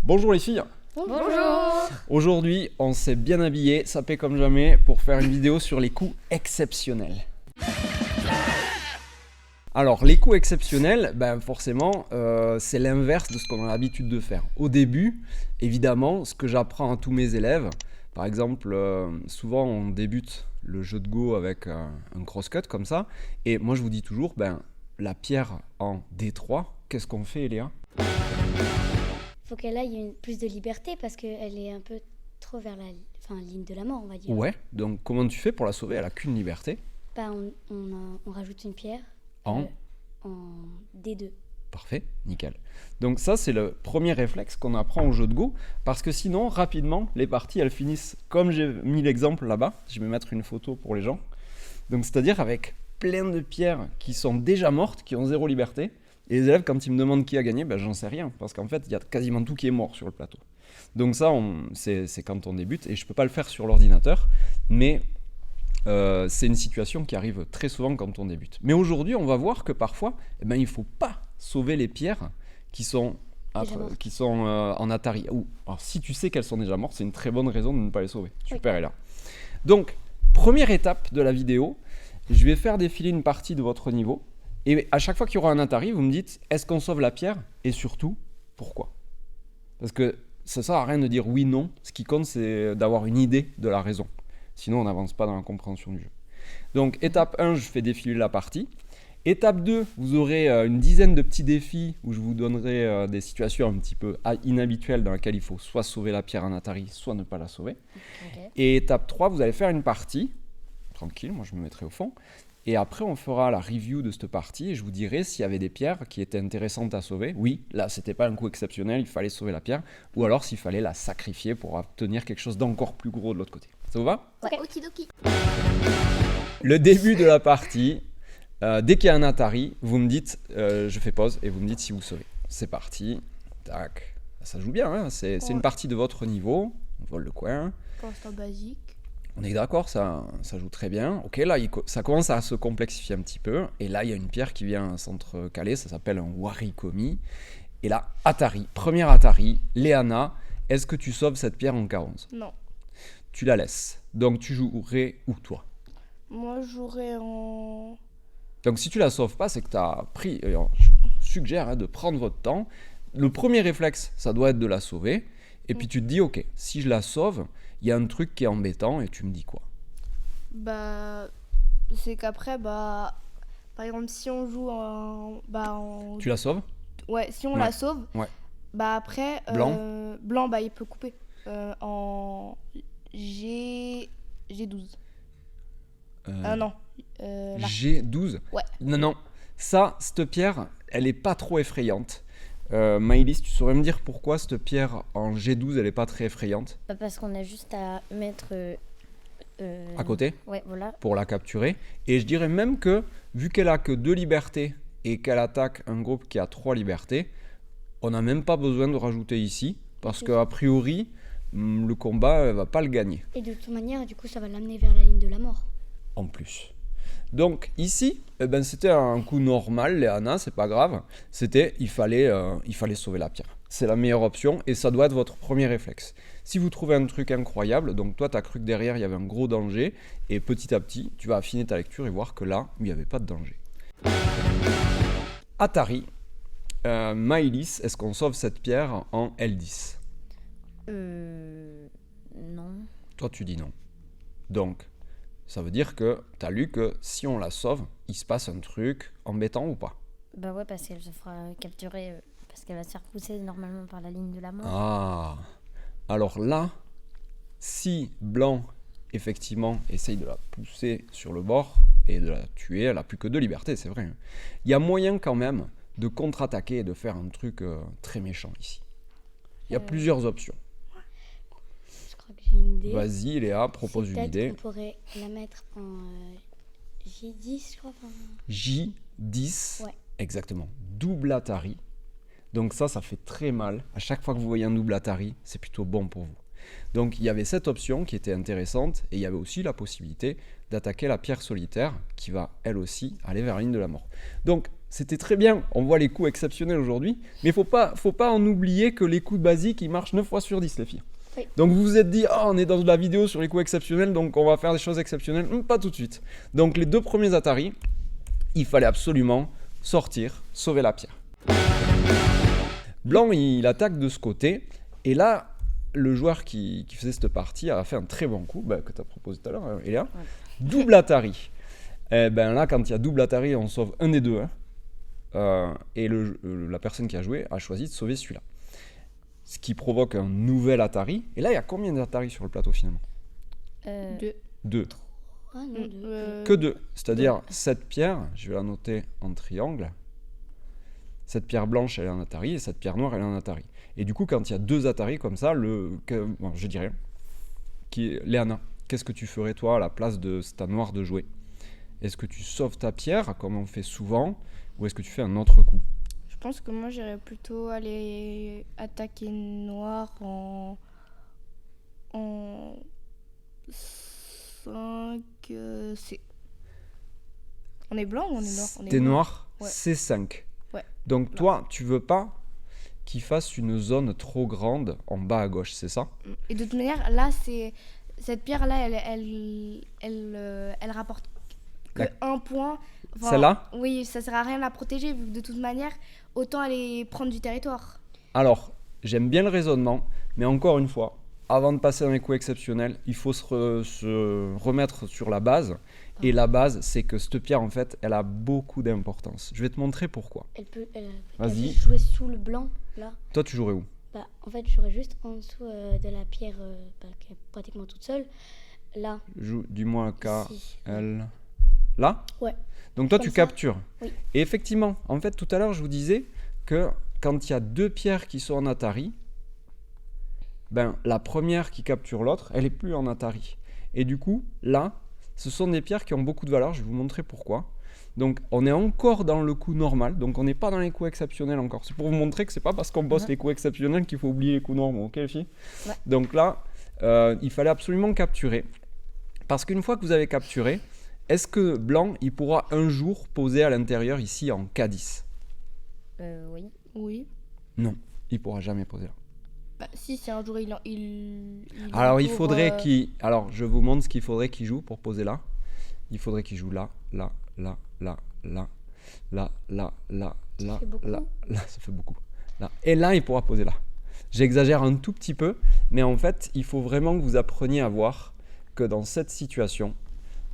Bonjour les filles. Bonjour. Aujourd'hui, on s'est bien habillé, sapé comme jamais, pour faire une vidéo sur les coups exceptionnels. Alors, les coups exceptionnels, forcément, c'est l'inverse de ce qu'on a l'habitude de faire. Au début, évidemment, ce que j'apprends à tous mes élèves, par exemple, souvent on débute le jeu de Go avec un cross-cut comme ça, et moi je vous dis toujours, la pierre en D3, qu'est-ce qu'on fait, Eléa ? Faut qu'elle aille plus de liberté parce qu'elle est un peu trop vers la ligne de la mort, on va dire. Ouais, donc comment tu fais pour la sauver ? Elle a qu'une liberté. On rajoute une pierre En D2. Parfait, nickel. Donc ça, c'est le premier réflexe qu'on apprend au jeu de Go, parce que sinon, rapidement, les parties, elles finissent comme j'ai mis l'exemple là-bas. Je vais mettre une photo pour les gens. Donc c'est-à-dire avec plein de pierres qui sont déjà mortes, qui ont zéro liberté. Et les élèves, quand ils me demandent qui a gagné, j'en sais rien, parce qu'en fait, il y a quasiment tout qui est mort sur le plateau. Donc ça, c'est quand on débute, et je ne peux pas le faire sur l'ordinateur, mais c'est une situation qui arrive très souvent quand on débute. Mais aujourd'hui, on va voir que parfois, il ne faut pas sauver les pierres qui sont en Atari. Alors, si tu sais qu'elles sont déjà mortes, c'est une très bonne raison de ne pas les sauver. Super, oui. est là. Donc, première étape de la vidéo, je vais faire défiler une partie de votre niveau. Et à chaque fois qu'il y aura un Atari, vous me dites, est-ce qu'on sauve la pierre ? Et surtout, pourquoi ? Parce que ça ne sert à rien de dire oui, non. Ce qui compte, c'est d'avoir une idée de la raison. Sinon, on n'avance pas dans la compréhension du jeu. Donc, étape 1, je fais défiler la partie. Étape 2, vous aurez une dizaine de petits défis où je vous donnerai des situations un petit peu inhabituelles dans lesquelles il faut soit sauver la pierre en Atari, soit ne pas la sauver. Okay. Et étape 3, vous allez faire une partie. Tranquille, moi je me mettrai au fond. Et après, on fera la review de cette partie et je vous dirai s'il y avait des pierres qui étaient intéressantes à sauver. Oui, là, c'était pas un coup exceptionnel, il fallait sauver la pierre. Ou alors s'il fallait la sacrifier pour obtenir quelque chose d'encore plus gros de l'autre côté. Ça vous va ? Ouais, okidoki. Le début de la partie, dès qu'il y a un Atari, vous me dites, je fais pause et vous me dites si vous sauvez. C'est parti. Tac. Ça joue bien, hein, c'est une partie de votre niveau. On vole le coin. Pour l'instant basique. On est d'accord, ça joue très bien. Ok, là, ça commence à se complexifier un petit peu. Et là, il y a une pierre qui vient s'entrecaler. Ça s'appelle un Warikomi. Et là, Atari. Première Atari. Léana, est-ce que tu sauves cette pierre en K11 ? Non. Tu la laisses. Donc, tu jouerais où, toi ? Moi, je jouerais en... Donc, si tu la sauves pas, c'est que tu as pris... je vous suggère de prendre votre temps. Le premier réflexe, ça doit être de la sauver. Et puis, tu te dis, ok, si je la sauve... il y a un truc qui est embêtant et tu me dis quoi ? C'est qu'après, par exemple, si on joue Tu la sauves ? Ouais, si on la sauve, après, Blanc, il peut couper en G12. Non. Là. G12 ? Ouais. Non. Ça, cette pierre, elle est pas trop effrayante. Maëlys, tu saurais me dire pourquoi cette pierre en G12 elle est pas très effrayante ? Parce qu'on a juste à mettre à côté, ouais, voilà, pour la capturer. Et je dirais même que vu qu'elle a que 2 libertés et qu'elle attaque un groupe qui a 3 libertés, on n'a même pas besoin de rajouter ici parce qu'a priori le combat va pas le gagner. Et de toute manière, du coup, ça va l'amener vers la ligne de la mort. En plus. Donc ici, c'était un coup normal, Léana, c'est pas grave. Il fallait sauver la pierre. C'est la meilleure option et ça doit être votre premier réflexe. Si vous trouvez un truc incroyable, donc toi tu as cru que derrière il y avait un gros danger et petit à petit tu vas affiner ta lecture et voir que là il n'y avait pas de danger. Atari, Maëlys, est-ce qu'on sauve cette pierre en L10 ? Non. Toi tu dis non. Donc ça veut dire que tu as lu que si on la sauve, il se passe un truc embêtant ou pas ? Ouais, parce qu'elle se fera capturer, parce qu'elle va se faire pousser normalement par la ligne de la mort. Ah, alors là, si Blanc, effectivement, essaye de la pousser sur le bord et de la tuer, elle n'a plus que 2 libertés, c'est vrai. Il y a moyen quand même de contre-attaquer et de faire un truc très méchant ici. Il y a plusieurs options. J'ai une idée. Vas-y Léa, propose une idée. On pourrait la mettre en J10, je crois. J10, ouais. Exactement. Double Atari. Donc ça fait très mal. À chaque fois que vous voyez un double Atari, c'est plutôt bon pour vous. Donc il y avait cette option qui était intéressante et il y avait aussi la possibilité d'attaquer la pierre solitaire qui va elle aussi aller vers la ligne de la mort. Donc c'était très bien. On voit les coups exceptionnels aujourd'hui, mais faut pas en oublier que les coups basiques, ils marchent 9 fois sur 10, les filles. Oui. Donc vous vous êtes dit, oh, on est dans de la vidéo sur les coups exceptionnels, donc on va faire des choses exceptionnelles. Pas tout de suite. Donc les 2 premiers Atari, il fallait absolument sortir, sauver la pierre. Blanc, il attaque de ce côté, et là, le joueur qui faisait cette partie a fait un très bon coup, que tu as proposé tout à l'heure, Eléa. Ouais. Double Atari. Là, quand il y a double Atari, on sauve un des deux. Et la personne qui a joué a choisi de sauver celui-là. Ce qui provoque un nouvel Atari. Et là, il y a combien d'Atari sur le plateau finalement ? 2. Ah non, 2. Que 2. C'est-à-dire, cette pierre, je vais la noter en triangle. Cette pierre blanche, elle est en Atari, et cette pierre noire, elle est en Atari. Et du coup, quand il y a 2 Atari comme ça, je dirais, Léana, qu'est-ce que tu ferais toi à la place de ta noire de jouer ? Est-ce que tu sauves ta pierre, comme on fait souvent, ou est-ce que tu fais un autre coup ? Je pense que moi, j'irais plutôt aller attaquer noir en 5... On est blanc ou on est noir ? T'es noir, ouais. C5. Ouais. Donc non. Toi, tu veux pas qu'il fasse une zone trop grande en bas à gauche, c'est ça ? Et de toute manière, là, cette pierre-là, elle rapporte que 1 point. Enfin, celle-là ? Oui, ça sert à rien de la protéger, vu que de toute manière, autant aller prendre du territoire. Alors, j'aime bien le raisonnement, mais encore une fois, avant de passer dans les coups exceptionnels, il faut se remettre sur la base. Et la base, c'est que cette pierre, en fait, elle a beaucoup d'importance. Je vais te montrer pourquoi. Elle peut Vas-y. jouer sous le blanc, là. Toi, tu jouerais où ? En fait, j'aurais juste en dessous de la pierre qui est pratiquement toute seule. Là. Dis-moi K, Si. L. Là ? Ouais. Donc toi, Comme tu ça. captures. Oui. Et effectivement, en fait, tout à l'heure, je vous disais que quand il y a 2 pierres qui sont en Atari, la première qui capture l'autre, elle n'est plus en Atari. Et du coup, là, ce sont des pierres qui ont beaucoup de valeur. Je vais vous montrer pourquoi. Donc, on est encore dans le coup normal. Donc, on n'est pas dans les coups exceptionnels encore. C'est pour vous montrer que c'est pas parce qu'on bosse les coups exceptionnels qu'il faut oublier les coups normaux. Ok, les filles ? Ouais. Donc là, il fallait absolument capturer. Parce qu'une fois que vous avez capturé, est-ce que blanc, il pourra un jour poser à l'intérieur ici en K10 ? Oui. Oui. Non, il pourra jamais poser là. Si un jour il Alors il faudrait qu'il... Alors je vous montre ce qu'il faudrait qu'il joue pour poser là. Il faudrait qu'il joue là, là, là, là, là, là, là, là, là, là, ça fait beaucoup. Là. Et là, il pourra poser là. J'exagère un tout petit peu, mais en fait, il faut vraiment que vous appreniez à voir que dans cette situation,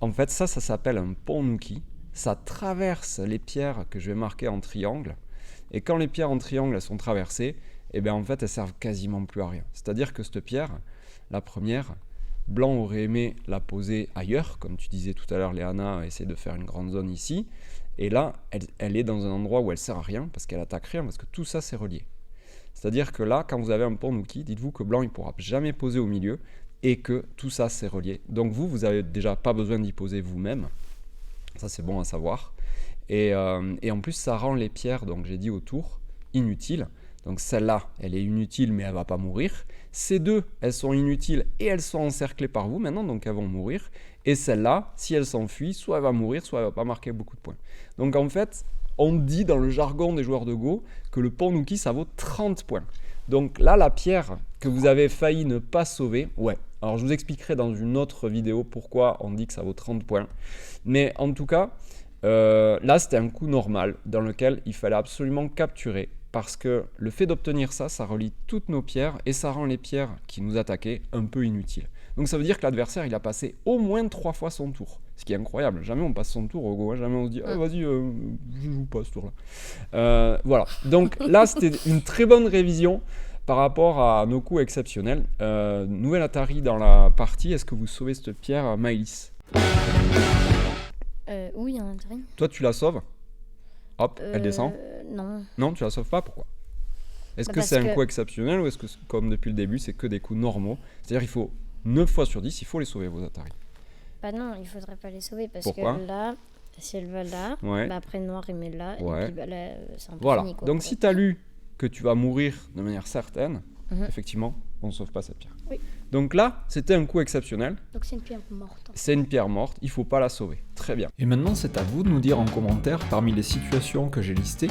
en fait, ça s'appelle un pont Nuki. Ça traverse les pierres que je vais marquer en triangle. Et quand les pierres en triangle elles sont traversées, en fait, elles servent quasiment plus à rien. C'est-à-dire que cette pierre, la première, blanc aurait aimé la poser ailleurs, comme tu disais tout à l'heure, Léana a essayé de faire une grande zone ici. Et là, elle est dans un endroit où elle sert à rien, parce qu'elle attaque rien, parce que tout ça, c'est relié. C'est-à-dire que là, quand vous avez un pont Nuki, dites-vous que blanc, il ne pourra jamais poser au milieu, et que tout ça, c'est relié. Donc vous n'avez déjà pas besoin d'y poser vous-même. Ça, c'est bon à savoir. Et en plus, ça rend les pierres, donc j'ai dit autour, inutiles. Donc celle-là, elle est inutile, mais elle ne va pas mourir. Ces 2, elles sont inutiles et elles sont encerclées par vous maintenant, donc elles vont mourir. Et celle-là, si elle s'enfuit, soit elle va mourir, soit elle ne va pas marquer beaucoup de points. Donc en fait, on dit dans le jargon des joueurs de Go que le pont Nuki, ça vaut 30 points. Donc là, la pierre que vous avez failli ne pas sauver, ouais. Alors je vous expliquerai dans une autre vidéo pourquoi on dit que ça vaut 30 points. Mais en tout cas, là, c'était un coup normal dans lequel il fallait absolument capturer. Parce que le fait d'obtenir ça, ça relie toutes nos pierres et ça rend les pierres qui nous attaquaient un peu inutiles. Donc ça veut dire que l'adversaire, il a passé au moins 3 fois son tour. Ce qui est incroyable. Jamais on passe son tour au Go. Jamais on se dit « Ah, vas-y, je joue pas ce tour-là. » Voilà. Donc là, c'était une très bonne révision par rapport à nos coups exceptionnels. Nouvelle Atari dans la partie. Est-ce que vous sauvez cette pierre, Maëlys ? Oui, en Atari. Toi, tu la sauves ? Hop, elle descend. Non. Non, tu la sauves pas, pourquoi ? Est-ce que c'est un coup exceptionnel ou est-ce que, comme depuis le début, c'est que des coups normaux ? C'est-à-dire il faut 9 fois sur 10, il faut les sauver, vos Atari. Non, il faudrait pas les sauver parce Pourquoi ? que là, si elle va là, après noir il met là, et puis là, c'est un peu fini. Quoi, donc si tu as lu que tu vas mourir de manière certaine, effectivement, on ne sauve pas cette pierre. Oui. Donc là, c'était un coup exceptionnel. Donc c'est une pierre morte. C'est une pierre morte, il ne faut pas la sauver. Très bien. Et maintenant, c'est à vous de nous dire en commentaire, parmi les situations que j'ai listées,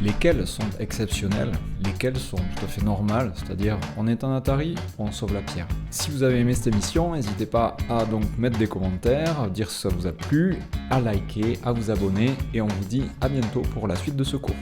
lesquelles sont exceptionnelles, lesquelles sont tout à fait normales, c'est-à-dire on est en Atari, on sauve la pierre. Si vous avez aimé cette émission, n'hésitez pas à donc mettre des commentaires, dire si ça vous a plu, à liker, à vous abonner, et on vous dit à bientôt pour la suite de ce cours.